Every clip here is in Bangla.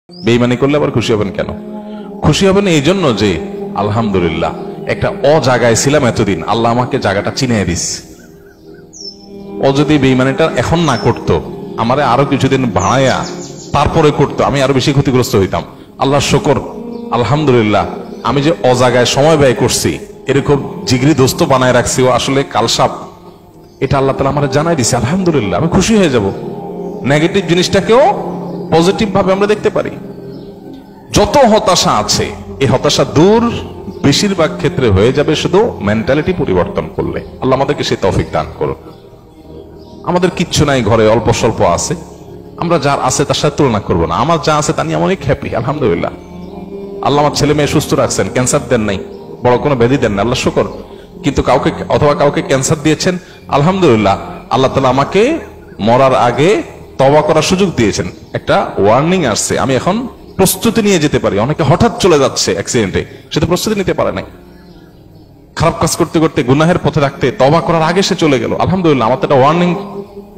বেঈমানি করলে আবার খুশি হবেন কেন? খুশি হবেন এই জন্য যে আলহামদুলিল্লাহ একটা জায়গায় ছিলাম এতদিন, আল্লাহ আমাকে জায়গাটা চিনিয়ে দিস। ও যদি বেঈমানিটা এখন না করতো, আমারে আরো কিছুদিন ভাড়াইয়া তারপরে করতো, আমি আরো বেশি ক্ষতিগ্রস্ত হইতাম। আল্লাহ শুকর, আলহামদুলিল্লাহ আমি যে জায়গায় সময় ব্যয় করছি, এরকম জিগরি দোস্ত বানায় রাখছি, ও আসলে কালসাপ, এটা আল্লাহ তাআলা আমারে জানাই দিছে। আলহামদুলিল্লাহ, আমি খুশি হয়ে যাব। নেগেটিভ জিনিসটাকেও পজিটিভ ভাবে আমরা দেখতে পারি। যত হতাশা আছে, এই হতাশা দূর বেশিরভাগ ক্ষেত্রে হয়ে যাবে শুধু মেন্টালিটি পরিবর্তন করলে। আল্লাহ আমাদেরকে সেই তৌফিক দান করুন। আমাদের কিচ্ছু নাই, ঘরে অল্প স্বল্প আছে, আমরা যার আছে তার সাথে তুলনা করবো না। আমার যা আছে তা নিয়ে অনেক হ্যাপি, আলহামদুলিল্লাহ। আল্লাহ আমার ছেলে মেয়ে সুস্থ রাখছেন, ক্যান্সার দেন নাই, বড় কোনো ব্যাধি দেন না, আল্লাহ শুকর। কিন্তু কাউকে ক্যান্সার দিয়েছেন, আলহামদুলিল্লাহ আল্লাহ তাআলা আমাকে মরার আগে তওবা করার সুযোগ দিয়েছেন। একটা ওয়ার্নিং আসছে, আমি এখন প্রস্তুতি নিয়ে যেতে পারি। অনেকে হঠাৎ চলে যাচ্ছে অ্যাক্সিডেন্টে, সে তো প্রস্তুতি নিতে পারে নাই। খারাপ কাজ করতে করতে গুনাহের পথে রাখতে তওবা করার আগে সে চলে গেল। আলহামদুলিল্লাহ আমার তো একটা ওয়ার্নিং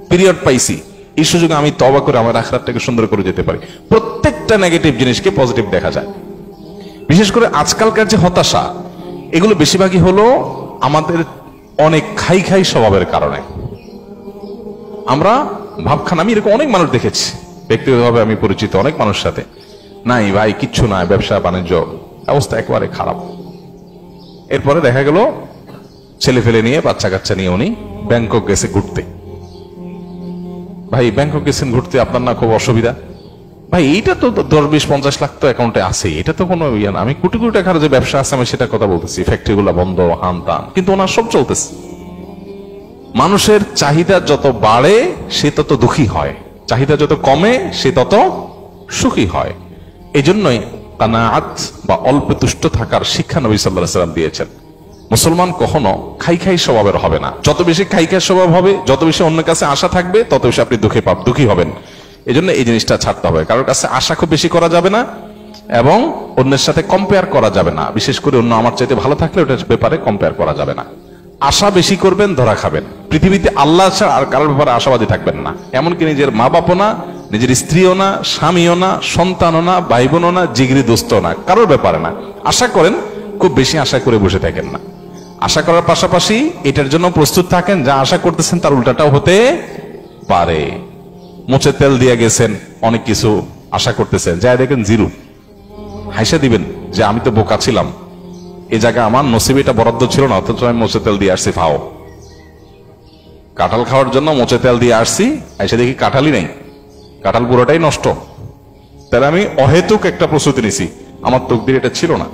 পিরিয়ড পাইছি, এই সুযোগে আমি তওবা করে আমার আখিরাতটাকে সুন্দর করে যেতে পারি। প্রত্যেকটা নেগেটিভ জিনিসকে পজিটিভ দেখা যায়। বিশেষ করে আজকালকার যে হতাশা, এগুলো বেশিরভাগই হলো আমাদের অনেক খাই স্বভাবের কারণে। আমরা ভাবখান, আমি এরকম অনেক মানুষ দেখেছি ব্যক্তিগতভাবে, আমি পরিচিত অনেক মানুষের সাথে, নাই ভাই কিচ্ছু নাই, ব্যবসা বাণিজ্য অবস্থা একেবারে খারাপ। এরপরে দেখা গেল ছেলে ফেলে নিয়ে, বাচ্চা কাচ্চা নিয়ে উনি ব্যাংকক গেছে ঘুরতে। ভাই ব্যাংকক গেছেন ঘুরতে, আপনার না খুব অসুবিধা? ভাই এইটা তো 10-20-50 লাখ তো অ্যাকাউন্টে আছে, এটা তো কোনো ইয়ে না। আমি কোটি কোটি টাকার যে ব্যবসা আছে আমি সেটা কথা বলতেছি, ফ্যাক্টরি গুলা বন্ধ, হান তান, কিন্তু ওনার সব চলতেছে। মানুষের চাহিদা যত বাড়ে সে তত দুঃখী হয়, চাহিদা যত কমে সে তত সুখী হয়। এই জন্যই কানাআত বা অল্প তুষ্ট থাকার শিক্ষা নবী সাল্লাল্লাহু আলাইহি ওয়াসাল্লাম দিয়েছেন। মুসলমান কখনো খাই স্বভাবের হবে না। যত বেশি খাই স্বভাব হবে, যত বেশি অন্যের কাছে আশা থাকবে, তত বেশি আপনি দুঃখী হবেন। এই জন্য এই জিনিসটা ছাড়তে হবে। কারোর কাছে আশা খুব বেশি করা যাবে না এবং অন্যের সাথে কম্পেয়ার করা যাবে না। বিশেষ করে অন্য আমার চাইতে ভালো থাকলে ওটার ব্যাপারে কম্পেয়ার করা যাবে না। আশা বেশি করবেন, ধরা খাবেন। পৃথিবীতে আল্লাহ ছাড়া আর কারোর ব্যাপারে আশাবাদী থাকবেন না। এমনকি নিজের মা বাপও না, নিজের স্ত্রীও না, স্বামীও না, সন্তানও না, ভাই বোনও না, জিগরি দোস্ত না, কারোর ব্যাপারে না। আশা করেন, খুব বেশি আশা করে বসে থাকেন না। আশা করার পাশাপাশি এটার জন্য প্রস্তুত থাকেন, যা আশা করতেছেন তার উল্টাটাও হতে পারে। মুছে তেল দিয়ে গেছেন, অনেক কিছু আশা করতেছেন, যাই দেখেন জিরো। হাসা দিবেন যে আমি তো বোকা ছিলাম, এই জায়গা আমার নসিবে এটা বরাদ্দ ছিল না, অথচ আমি মুছে তেল দিয়ে আসছি। ফাও, কাঁঠাল খাওয়ার জন্য মুছে তেল দিয়ে আসছি, এসে দেখি কাঁঠালই নেই, কাঁঠাল পুরোটাই নষ্ট। তাহলে আমি অহেতুক একটা প্রস্তুতি নিছি, আমার তকদির এটা ছিল না।